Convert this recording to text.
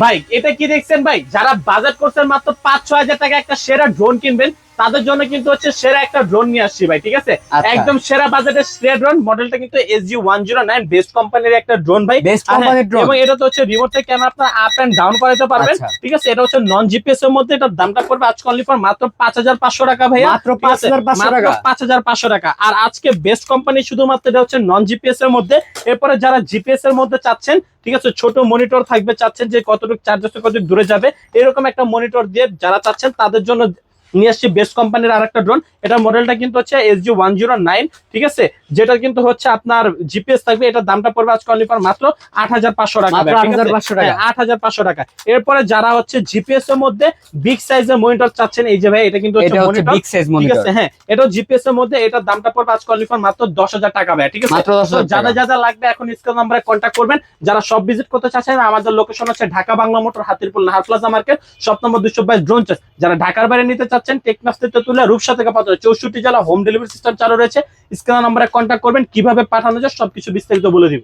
ভাই এটা কি দেখছেন ভাই, যারা বাজেট করছেন মাত্র 5-6 হাজার টাকা একটা সেরা ড্রোন কিনবেন তাদের জন্য কিন্তু হচ্ছে সেরা একটা ড্রোন নিয়ে আসছি ভাই, ঠিক আছে। আচ্ছা, একদম সেরা বাজেটের সেরা ড্রোন, মডেলটা কিন্তু SG-109 বেস্ট কোম্পানির একটা ড্রোন ভাই। বেস্ট আর হ্যাঁ, কোম্পানির ড্রোন। এবং এটা তো হচ্ছে রিমোট থেকে ক্যামেরা আপনার আপ এন্ড ডাউন করাতে পারবেন, আচ্ছা, ঠিক আছে। এটা হচ্ছে নন জিপিএস এর মধ্যে, এটার দামটা পড়বে আজকে অনলি ফর মাত্র 5,500 টাকা ভাইয়া, মাত্র ঠিক আছে? 5,500 মাত্র টাকা। 5,500 টাকা। আর আজকে বেস্ট কোম্পানি শুধুমাত্র এটা হচ্ছে নন জিপিএস এর মধ্যে। এরপরে যারা জিপিএস এর মধ্যে চাচ্ছেন, ঠিক আছে, ছোট মনিটর থাকবে, চাচ্ছেন যে কতটুকু চার্জ কতটুকু দূরে যাবে, এরকম একটা মনিটর দিয়ে যারা চাচ্ছেন তাদের জন্য নিয়ে আসছি বেস্ট কোম্পানির আর একটা ড্রোন। এটা মডেলটা কিন্তু হচ্ছে SG-109, ঠিক আছে, যেটা কিন্তু হচ্ছে আপনার জিপিএস থাকবে। এটার দামটা পড়বে আজকে অনলি ফর মাত্র 8,500 টাকা, মাত্র 8,500 টাকা। 8,500 টাকা। এরপরে যারা হচ্ছে জিপিএস এর মধ্যে বিগ সাইজের মনিটর চাচ্ছেন, এই যে ভাই এটা কিন্তু হচ্ছে এটা হচ্ছে মনিটর, বিগ সাইজ ঠিক মনিটর। আছে। হ্যাঁ, এটা জিপিএস এর মধ্যে, এটার দামটা পড়বে আজকে অনলি ফর মাত্র 10,000 টাকা ভাই, ঠিক আছে। মাত্র 10,000 তো যাদের টাকা। যাদের লাগবে এখন স্ক্রিন নাম্বারে কন্ট্যাক্ট করবেন। যারা সব ভিজিট করতে চাচ্ছেন, আমাদের লোকেশন হচ্ছে Dhaka Bangla Motor, Hatirpool Nahar plaza market, shop number 222 drone চাষ। যারা ঢাকার বাইরে নিতে চাচ্ছেন, টেকনাফ থেকে তুলে রূপসা থেকে পাঠানো 64 জেলা হোম ডেলিভারি সিস্টেম চালু রয়েছে। স্ক্রিন নাম্বারে কন্ট্যাক্ট করবেন, কিভাবে পাঠানো যায় সবকিছু বিস্তারিত বলে দিব।